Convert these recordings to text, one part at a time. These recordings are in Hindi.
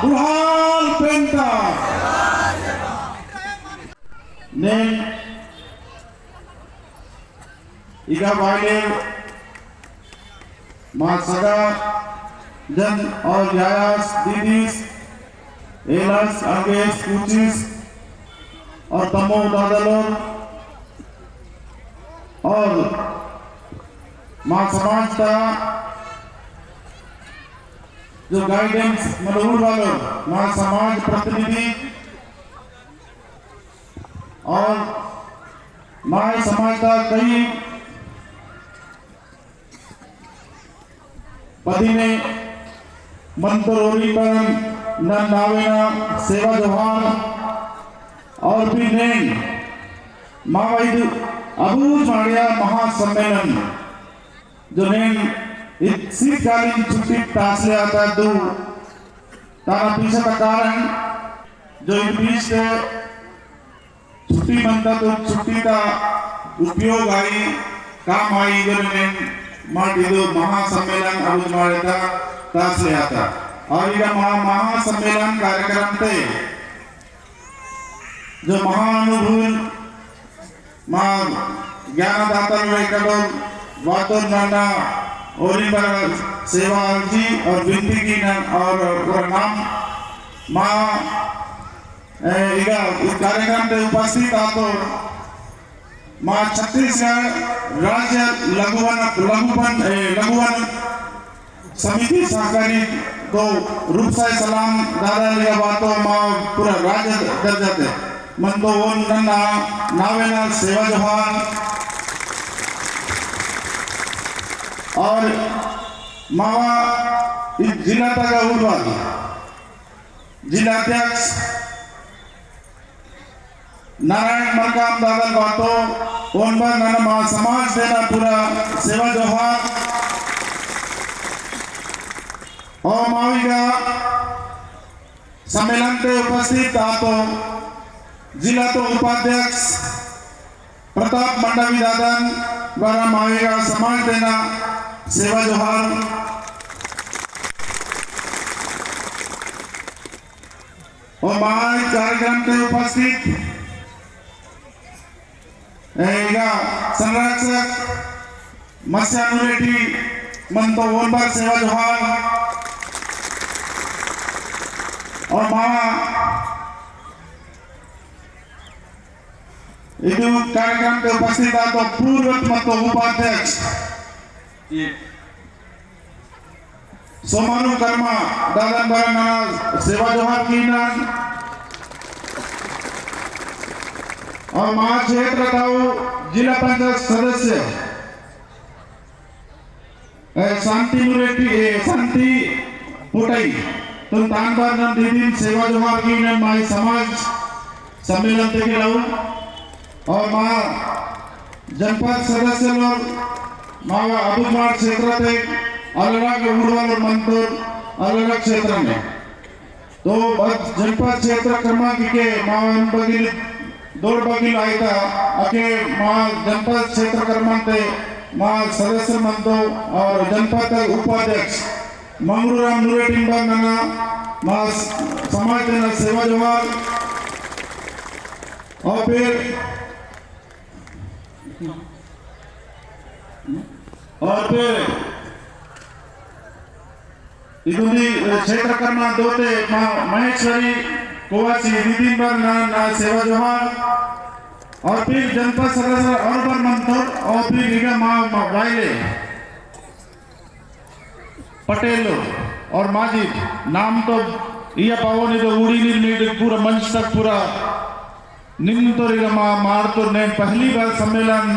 Burhan Penta ने इका वाले माँ सगा जन और यायास दीदीस एलास अंगेस कुचिस और तमो दादलों और माँ समाज का जो गाइडेंस मनोहर वालों माँ समाज प्रतिनिधि और माँ समाज का कई पति ने मंत्रोरी पर नावेना सेवा जोहार और भी ने मावाइद अबूज मारिया महासम्मेलन जो ने शीतकालीन छुट्टी तासले आता दो तारा पीछे का कारण जो इन बीच छुट्टी बनता तो छुट्टी का उपयोग आई काम आई जो ने माटिदो महासम्मेलन अबूज मारिया तासले आता और यह महासम्मेलन कार्यक्रम थे जो महानुभूल माँ ज्ञानदाता वेकड़ो वातों नाना और इबर सेवा जी और विनती की और नाम माँ इस कार्यक्रम पे उपस्थित आतो माँ छत्तीसगढ़ राज्य लघुवन समिति सहकारी तो रूप से सलाम दादा लिया बातों माँ पूरा राज्य दर्जा थे मन तो वो नावेना सेवा जोहार और मावा इस जिला तक उड़वाल जिला अध्यक्ष नारायण मरकाम दादा बातों उन पर नाना समाज देना पूरा सेवा जोहार और माविका सम्मेलन पे उपस्थित आतो जिला तो उपाध्यक्ष प्रताप मंडवी दादन द्वारा माविका समाज देना सेवा जोहार और महान कार्यक्रम पे उपस्थित संरक्षक मत्स्यानुरेटी मंतो वोनबाग सेवा जोहार और मामा इधर कार्यक्रम पे उपस्थित तो पूर्व मंतो उपाध्यक्ष सोमानु कर्मा दादन बरना सेवा जोहार की नान और महा क्षेत्र ताऊ जिला पंचायत सदस्य शांति मुरेटी शांति पुटाई तुम तानबार न दीदी सेवा जोहार की न माई समाज सम्मेलन ते गिलाऊ और महा जनपद सदस्य लोग मावा अबुजमार क्षेत्र ते अलग उड़वाल मंतूर अलग क्षेत्र में तो जनपद क्षेत्र क्रमांक के मावा बगिल दौड़ बगिल आया था अके माँ जनपद क्षेत्र क्रमांक माँ सदस्य मंतो और जनपद उपाध्यक्ष मंगरूराम नूरेटी नाना माँ समाज देना सेवा जोहार और फिर इधुनी क्षेत्र क्रमांक दो ते माँ महेश्वरी कोवाची दीदी पर ना सेवा जोहार और फिर जनपद सदस्य और पर मंतोर और फिर निगम माँ वाइले पटेल और माजिद नाम तो ये पावनी तो उड़ी निर्मित पूरा मंच तक पूरा निम्न तो निगम मार तो ने पहली बार सम्मेलन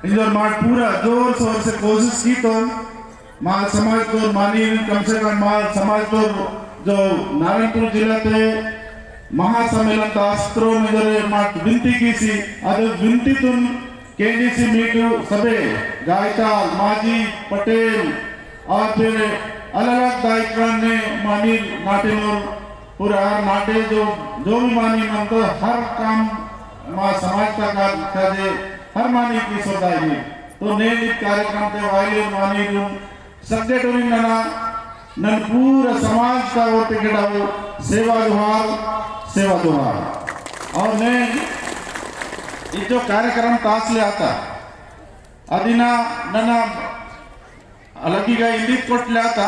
इंजर मार पूरा जोर शोर से कोशिश की तो मार समाज तो मानी कम से कम मार समाज तो जो नारायणपुर जिला के महासम्मेलन शास्त्रों में जरे मार्ट विनती की सी अरे विनती तुम केंद्रीय मीटू सबे गायकाल माजी पटेल और फिर अलग-अलग गायकों ने मानी नाटे नूर पूरा नाटे जो भी मानी मंतो हर काम माँ समाज का कार्य हर मानी की सोदाई तो नेली कार्यक्रम ते वाले मानी रूम सेक्रेटरी नना नन पूरा समाज का वो टिकट आओ सेवा जोहार। और ने ये जो कार्यक्रम तासले आता अदिना नना अलगीगा हिंदी कोटले आता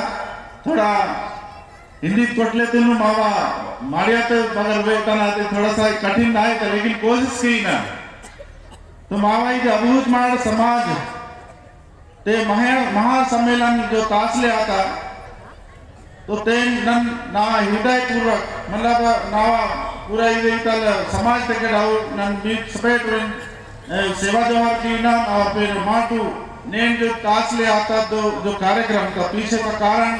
थोड़ा हिंदी कोटले तो मावा मारिया तो मगर वे तना थोड़ा सा कठिन आए था लेकिन कोशिश की ना तो मावा ये अबूझ मार समाज ते महासम्मेलन जो तासले आता तो तेन नन ना हृदय पूर्वक मतलब नावा पूरा ये तल समाज तक डाउ नन बीच सपेट सेवा जोहार की ना और फिर माटू नेन जो तासले आता तो जो कार्यक्रम का पीछे का कारण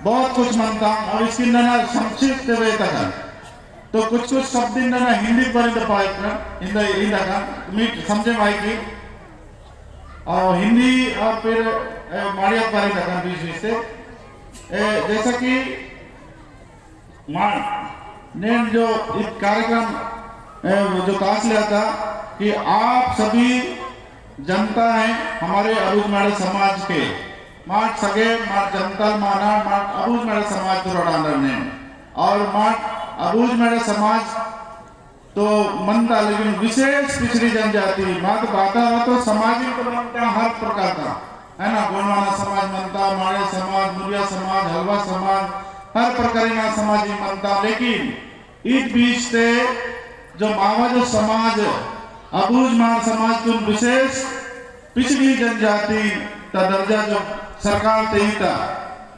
बहुत कुछ मनता और इसकी नना संक्षिप्त वे तक तो कुछ शब्द नना हिंदी पर पाए इंदा का मीट समझे भाई की और हिंदी और फिर मारिया पर तक बीच बीच से जैसा कि ने जो इस कार्यक्रम जो ताश लिया था कि आप सभी जनता हैं हमारे अबूझमाड़ समाज के माट सगे माट जनता माना माट अबूझमाड़ समाज तो रडांडर ने और माट अबूझमाड़ समाज तो मनता लेकिन विशेष पिछड़ी जनजाति मात बाता तो सामाजिक तो मनता हर प्रकार का है ना गोंडवाना समाज मनता माड़े समाज मुरिया समाज हलवा समाज हर प्रकार का समाज मनता लेकिन इस बीच से जो मावा जो समाज अबूझमाड़ समाज को विशेष पिछड़ी जनजाति का दर्जा जो सरकार ते ही था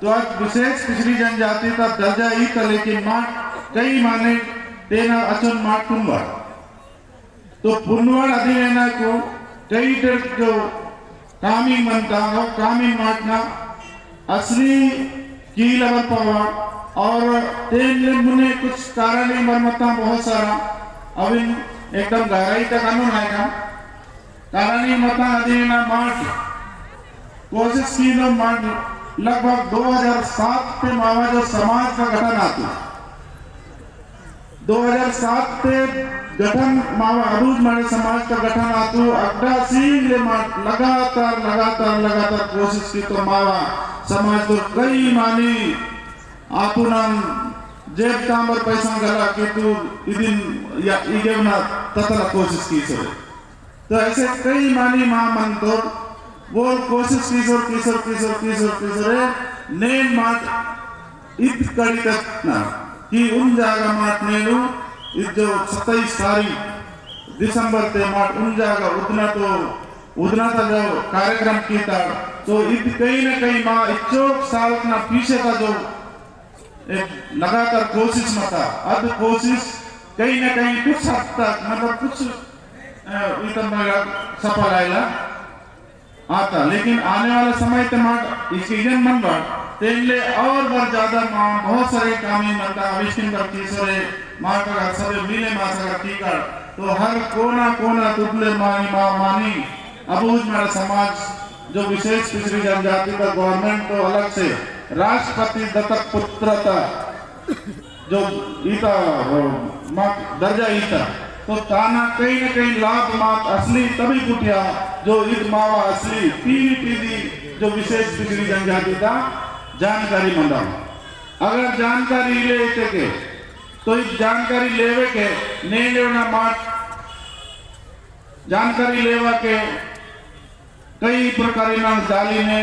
तो आज विशेष पिछड़ी जनजाति का दर्जा ही था लेकिन माट कई माने देना अचन माट पुनवाड़ तो पुनवाड़ अधिवेना को कई जो कामिंग मनता हो कामिंग माटना असली कील अवर पवाड़ और तेन मुने कुछ कारण ही मरमता बहुत सारा अविन एकदम गहराई तक कानून आएगा कारण ही मता अधिवेना माट कोशिश की तो माट लगभग 2007 पे मावा जो समाज का गठन आती 2007 पे गठन मावा अबूझमाड़ समाज का गठन आतु अड्डा सीले लगातार कोशिश की तो मावा समाज तो कई मानी आपुना जेब तांबर पैसा गला कि तू इदिन या इगेवना ततला कोशिश की सो तो ऐसे कई मानी मां मन तो वो कोशिश किशोर नेन माट इत कड़ी तक ना कि उन जागा माट नेनु इस जो 27 तारीख दिसंबर ते माट उन जागा उतना था जो कार्यक्रम की था तो इत कहीं न कहीं माँ 21 साल ना पीछे का जो लगातार कोशिश मता अब कोशिश कहीं न कहीं कुछ हद तक मतलब कुछ इतना सफल आएगा आता लेकिन आने वाला समय ते माट इसकी जन मन बात तेले और बार ज्यादा माँ बहुत सारे कामी मनता आविष्किन कर तीसरे माँ का सभी मिले माँ सका टीका तो हर कोना तुतले मानी अबूझमाड़ समाज जो विशेष पिछड़ी जनजाति का गवर्नमेंट तो अलग से राष्ट्रपति दत्तक पुत्रता जो इता दर्जा इता तो ताना कहीं न कहीं लाभ मात असली तभी कुटिया जो ईद मावा असली पीढ़ी जो विशेष पिछड़ी जनजाति का जानकारी मंदा अगर जानकारी ले के तो इस जानकारी लेवे के नहीं लेना माट जानकारी लेवा के कई प्रकार ना जाली ने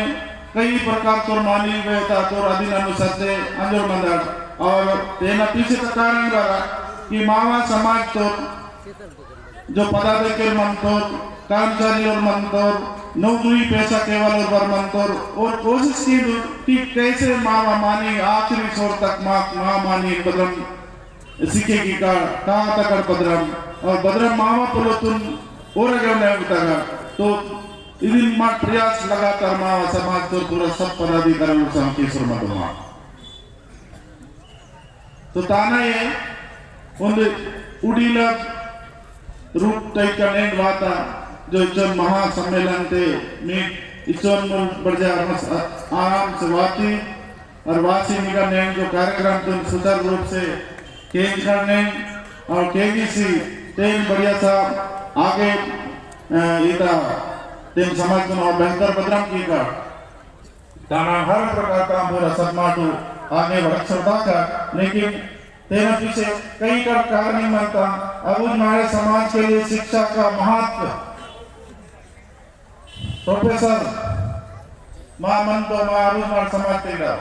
कई प्रकार तो मानी वेता तो अधीन अनुसार से अंजोर मंदा और तेना पीछे का कारण रहा कि मावा समाज तो जो पदाधिकारी मंतोर कर्मचारी और मंतोर नौकरी पैसा केवल और मंतोर और कोशिश की कि कैसे मावा मानी आखिरी छोर तक माँ मानी बदरम सीखेगी का कहाँ तक बदरम और बदरम मावा पुलोतुन और अगर नहीं उतारा तो इदिन माँ प्रयास लगातार मावा समाज तो पूरा सब पदाधिकारी और संकी सुरमत माँ तो ताना ये उन उड़ीला रूप तय करने वाता जो इचन महासम्मेलन थे में इचन बढ़जा आराम से वाती और वासी निगम ने जो कार्यक्रम तुम सुचारू रूप से केंद्र करने और केजीसी तेन बढ़िया सा आगे इता तेन समाज को और बेहतर बदनाम की का ताना हर प्रकार का पूरा सदमाटू आगे बढ़ सकता कर, लेकिन तेरे पीछे कई कारण नहीं मानता। अब हमारे समाज के लिए शिक्षा का महत्व प्रोफेसर मामन तो मारू मार समाज तेरा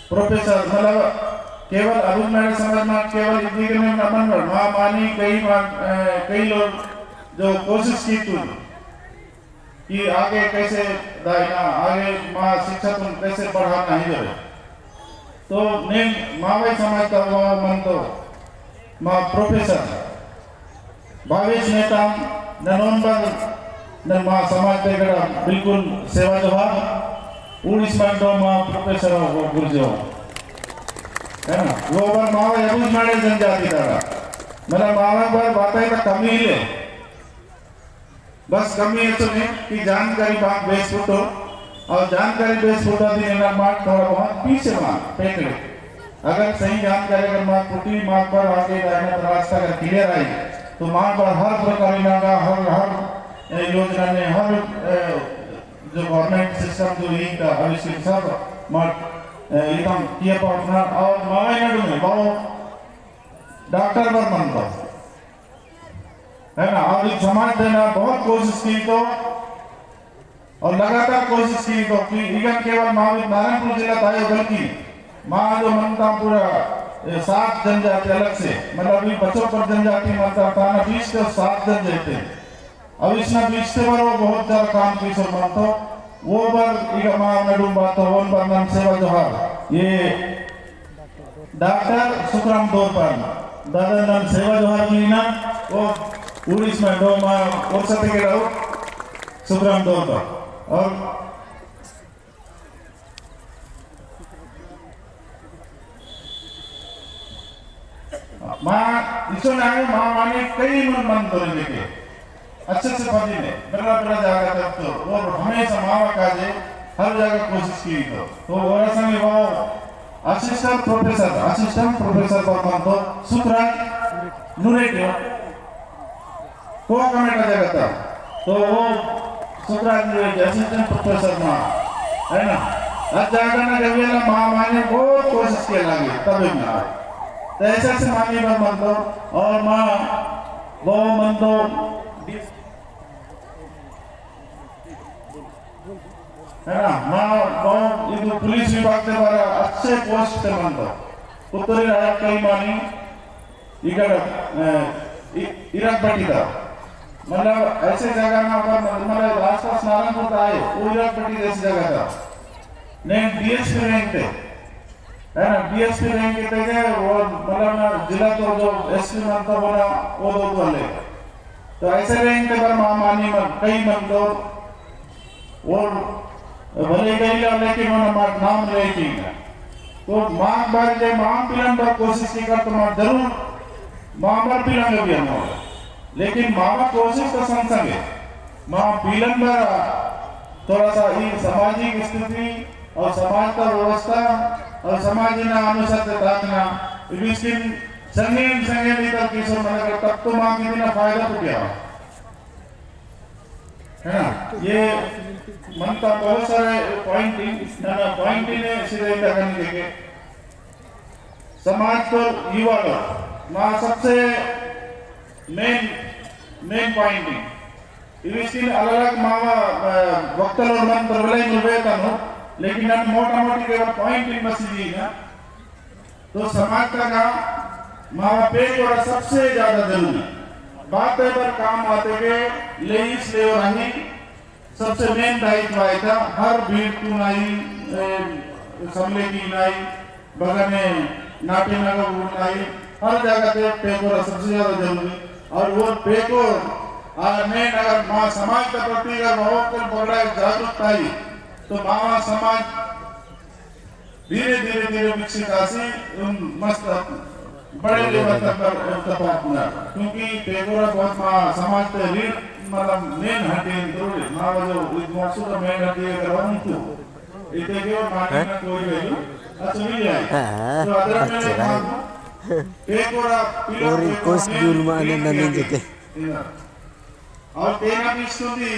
प्रोफेसर मतलब केवल अरुण मेरे समाज में केवल इतनी के में नमन माँ मानी कई लोग जो कोशिश की तू कि आगे कैसे दायना आगे माँ शिक्षा तुम कैसे बढ़ाना ही जरूर तो ने माँ भाई समाज का मन तो माँ प्रोफेसर भावेश नेता नवंबर न माँ समाज के गड़ा बिल्कुल सेवा जवाब उड़ीस में तो माँ प्रोफेसर हो गुरजो है ना वो बार माँ भाई अबूझ मारे जनजाति दारा मतलब माँ बार बातें तो कमी ही है बस कमी है तो नहीं कि जानकारी बात बेस फुटो और जानकारी बेस फुटा दी ना मार्क थोड़ा बहुत पीछे मार्क पेकड़े अगर सही जानकारी अगर मार्क फुटी मार्क पर आगे जाना तो रास्ता अगर क्लियर आई तो मार्क पर हर प्रकार का हर योजना ने हर जो गवर्नमेंट सिस्टम जो यही का अविष्कृत सब मार्क एकदम किया पार्टनर और मावे नडू में बहुत डॉक्टर पर मानता है ना और इस समाज देना बहुत कोशिश की तो और लगातार कोशिश की तो कि इगन केवल मावी नारायणपुर जिला था बल्कि माँ जो मनता पूरा 7 जनजाति अलग से मतलब भी बच्चों पर जनजाति मनता था ना 20 के 7 जन जाते अब इसमें 20 से बार वो बहुत ज्यादा काम की सो मनता वो बार इगन माँ नडू बात तो वन पर नाम सेवा जोहार ये डॉक्टर सुखराम दौर पर दादा नाम सेवा जोहार की ना वो उड़ीस में दो माँ और सत्य के रहो सुखराम दौर पर और माँ इसो ने आगे माँ माने कई मन तो लेके अच्छे से फजी ने बड़ा जागा तक तो और हमेशा माँ का जे हर जगह कोशिश की तो वो ऐसा नहीं वो असिस्टेंट प्रोफेसर पर मान तो सुखराज नुरेटियो को कमेटा जगह था तो वो सुखराज असिस्टेंट प्रोफेसर माँ है ना आज जागा ना जब ये माँ माने बहुत कोशिश किया लगी तब ना तो ऐसे से मानी पर मन तो और माँ वो मन तो है ना माँ वो ये पुलिस विभाग के बारे अच्छे पोस्ट पे मन तो उत्तरी राजा कई मानी इधर इराक बटी था मतलब ऐसे जगह ना पर मतलब आसपास नारायणपुर आए वो इराक बटी जैसी जगह था नहीं डीएसपी रैंक थे है ना डीएसपी रैंक के थे वो मतलब ना जिला तो जो एसपी मानता बोला वो दो वाले तो ऐसे रैंक के पर माँ मानी कई मन तो और भले कई लेकिन उन्होंने नाम लेके तो माँ बार जब माँ पिलन पर कोशिश की कर तो माँ जरूर माँ बार पिलन भी हमारे लेकिन माँ कोशिश तो संसंग है माँ पिलन पर थोड़ा सा ये सामाजिक स्थिति और समाज का व्यवस्था और समाज ना अनुसार ताकना इसकी संगे इधर किशोर मैंने तब तो माँ की बिना फायदा तो क्या है ना ये मन का बहुत सारे पॉइंटिंग ने सीधे करने देंगे समाज को युवा लोग माँ सबसे मेन पॉइंटिंग इसकी अलग मावा वक्तल और मन प्रबलय निर्वेता नो लेकिन नन मोटा-मोटी केवल पॉइंटिंग मसीदी ना तो समाज का काम मावा पेज और सबसे ज्यादा जरूरी बात है पर काम आते के ले इसलिए और नहीं सबसे मेन दायित्व आया था हर भीड़ की नाई समले की नाई बगने नाटे नगर नाई हर जगह पे पेपर सबसे ज्यादा जरूरी और वो पेपर में अगर माँ समाज का प्रति अगर बहुत बड़ा जागरूकता आई तो माँ समाज धीरे विकसित आसी मस्त बड़े लेवल तक पहुंचना क्योंकि पेगोरा बहुत माँ समाज के रीड मतलब मेन हटे जरूरी माँ जो मौसू का मेन हटे अगर हम तो इतने के और माने ना कोई वैल्यू अच्छा मिल जाए तो अदर में पेगोरा और कोस दुलमाने नने जते और तेना बीस तो दी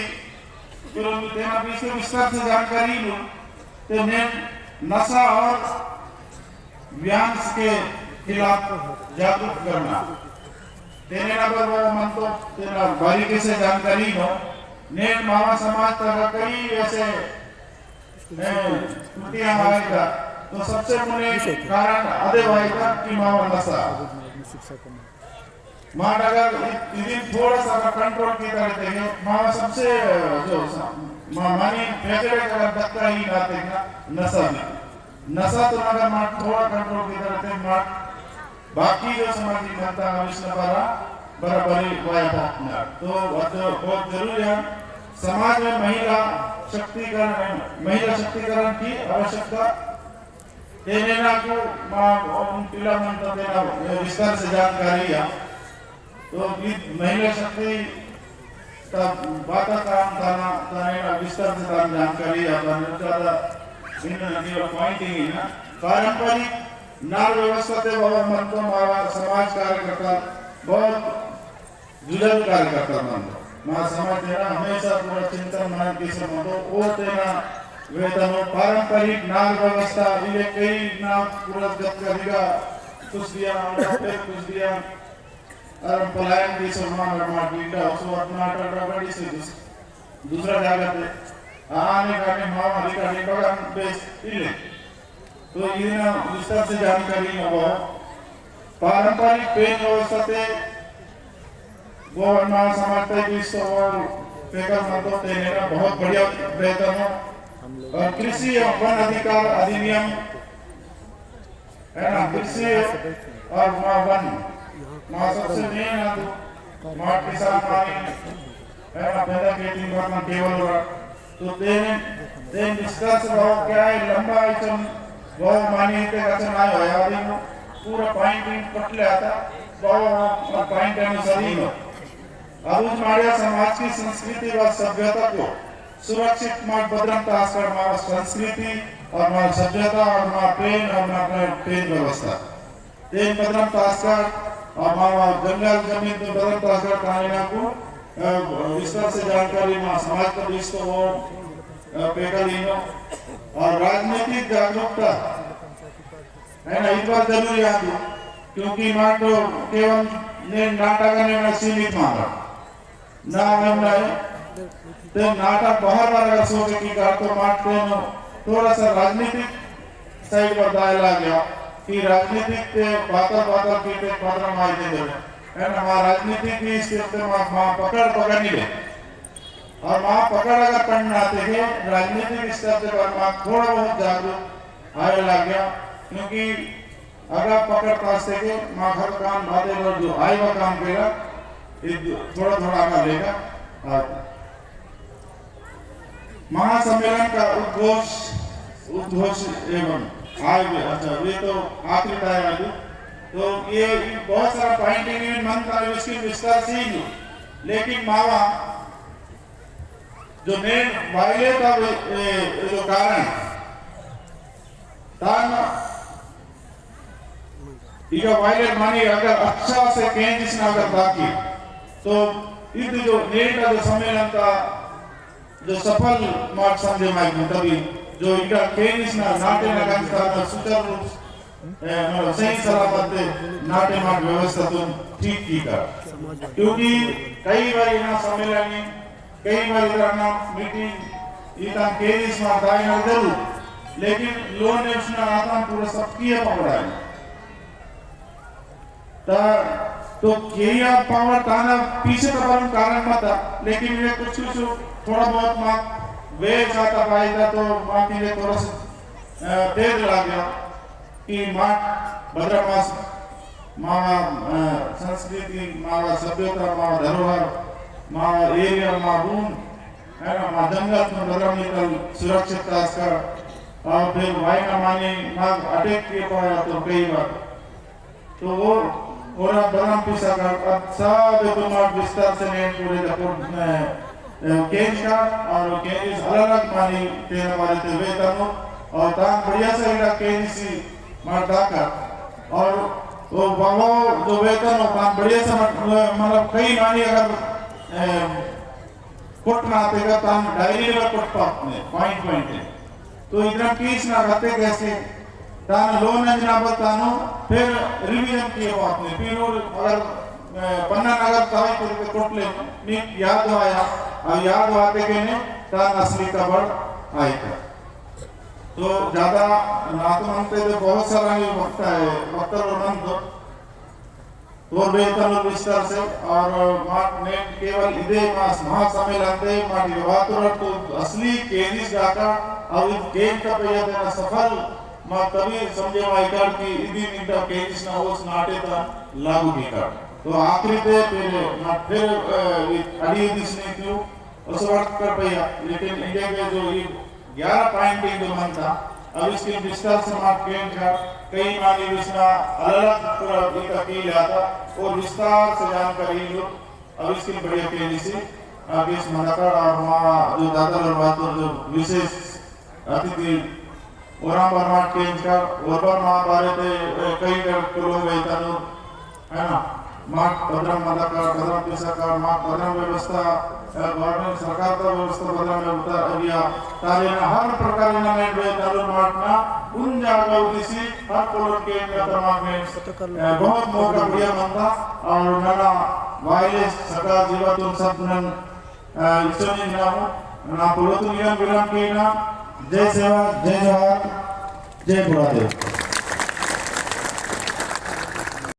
फिर तेना बीस के विस्तार से जानकारी लूं तो ने नशा और व्यांस के खिलाफ जागरूक करना तेने नगर वो मन तो तेरा बारीकी से जानकारी हो ने मावा समाज तक कई ऐसे त्रुटियां आएगा तो सबसे मुने कारण अदे आएगा कि मावा नशा माँ अगर इधर थोड़ा सा कंट्रोल की करते हैं माँ सबसे जो मानी फेंकड़े का धक्का ही लाते हैं नशा तो अगर माँ थोड़ा कंट्रोल की करते हैं माँ बाकी जो समाजी बनता है इसमें बराबरी वाया तो बहुत जरूरी है समाज में महिला शक्तिकरण की आवश्यकता देने ना को माँ पिला मंत्र देना विस्तार से जानकारी है तो महिला शक्ति का बाता काम ताना विस्तार से जानकारी ज़्यादा इन पॉइंटिंग ना पारंपरिक नार व्यवस्था से बहुत मंत्रों मावा समाज कार्यकर्ता बहुत जुड़ल कार्यकर्ता माँ समाज तेरा हमेशा पूरा चिंतन मन की समझो वो तेरा वेतन पारंपरिक नार व्यवस्था ये कई ना पूरा जब करेगा कुछ दिया और पलायन की सम्मान और मार्केट उसको अपना टर्बडी से दूसरा जगह पे आने का माँ अधिकारी बगन बेस इले तो ये ना विस्तार से जानकारी न हो पारंपरिक पेन व्यवस्था से वो अन्ना समाजते की सोल पेकर मतलब देने का बहुत बढ़िया बेहतर है और कृषि और वन अधिकार अधिनियम है ना कृषि और वन माँ सबसे मेन है तो माँ किसान मानी है ना पैदा खेती करना केवल तो देन विस्तार से बहुत क्या है लंबा इचन बहुत मानी के कचन आयो है आदि पूरा पॉइंट पटले आता बहुत पॉइंट अनुसार ही हो अब उस मारिया समाज की संस्कृति व सभ्यता को सुरक्षित मार्ग बदलम तास्कर माँ संस्कृति और माँ सभ्यता और माँ प्रेम और माँ प्रेम व्यवस्था तेन बदलम तास्कर और माँ जंगल जमीन तो बदलम तास्कर कायना को विस्तार से जानकारी माँ समाज का विस्तार हो पेकलिनो और राजनीतिक जागरूकता है ना इस बात जरूरी है क्योंकि माँ तो केवल ने नाटक ने सीमित मांगा ना हमने तो नाटक बहुत बार अगर सोचे कि कर तो मारते हैं थोड़ा सा राजनीतिक साइड पर दायरा गया कि राजनीतिक के बातल की पे पात्र मार दे है ना माँ राजनीतिक की इसके माँ पकड़ नहीं ले और माँ पकड़ अगर पढ़ना आते हैं राजनीतिक स्तर से माँ थोड़ा बहुत जागरूक आने लग गया क्योंकि अगर पकड़ पास के माँ घर काम बातें और जो आए वो काम करेगा थोड़ा कर लेगा महासम्मेलन का उद्घोष एवं अच्छा ये तो आखिरी टाइम है तो ये बहुत सारा पॉइंट मन का इसकी विस्तार से ही लेकिन मावा जो मेन वायले का जो कारण तान इका वायलेट मानी अगर अच्छा से केंद्र से अगर बाकी तो इध जो नेट का जो सम्मेलन का जो सफल मार्ग समझे माइक तभी जो इनका केंद्र ना नाटे नगन का सुचारू रूप मतलब सही सलामत नाटे मार्ग व्यवस्था तो ठीक की कर क्योंकि कई बार इना सम्मेलन कई बार इना मीटिंग इतना केंद्र में दाई ना जरूर लेकिन लोन ने उसने आता पूरा सबकी पकड़ा है तो केया पावर ताना पीछे का परम कारण मत लेकिन ये कुछ थोड़ा बहुत माँ वे चाहता पाएगा तो माँ के लिए थोड़ा सा देर लगा गया कि माँ भद्रा मास माँ संस्कृति माँ सभ्यता माँ धरोहर माँ एरिया माँ रूम है ना माँ जंगल में भद्रा निकल सुरक्षित खास कर और फिर भाई ना माने माँ अटैक किए पाया तो कई बार तो वो और बराम पिसा का सब तुम्हारा विस्तार से नहीं पूरे रिपोर्ट केंद्र का और केंद्र अलग मानी तेरा वाले ते वेतन और तान बढ़िया से इलाका केंद्र सी मारता का और वो बाबा जो वेतन और तान बढ़िया से मतलब कई मानी अगर कोट ना आते का तान डायरी में कोट पाते पॉइंट तो इधर केस ना रहते कैसे तान लोन जनाबत तानो फिर रिवीजन किए बात ने फिर और अगर पन्ना नगर ताई करके टोटले में याद आया और याद आते के ने तान असली का बड़ आएगा तो ज्यादा नात मानते तो बहुत सारा ही वक्त है वक्त और मंद और बेहतर विस्तार से और मार्ट ने केवल इधे मास महासम्मेलन दे मार्ट युवातुर तो असली केनिस डाका और इन गेम का प्रयास देना सफल मां कभी समझे वाइकर की इदी निकटा केनिस ना उस नाटे ता लागू की कर तो आखिरी पे फिर अड़ी दिसने क्यों उस वक्त कर पाया लेकिन इंडिया के जो ये 11 पॉइंट जो मन था अब इसके विस्तार से मार्ट गेम का कई मानी विस्ना अलग पूरा एक अकेले आता और विस्तार से जानकारी लो अब इसकी बढ़िया केली से आगे इस मनाकर और हमारा जो दादा और बात और जो विशेष अतिथि ओराम बर्माट के इनका ओरबर महाभारत कई लोग गए थे है ना मार्ट भद्रम मनाकर भद्रम पिसाकर मार्ट भद्रम व्यवस्था गवर्नमेंट सरकार का व्यवस्था भद्रम में उतर अभिया तारे ना हर प्रकार ना में वे तालु मार्ट ना उन जागा उदिसी हर कोलों के तमाम में बहुत मौका बढ़िया बनता और नाना वायरस सरकार जीवातुन सब नन इसोनी नामो ना पुलोतु नियम विराम के ना जय सेवा जय जवाहर जय गुरुदेव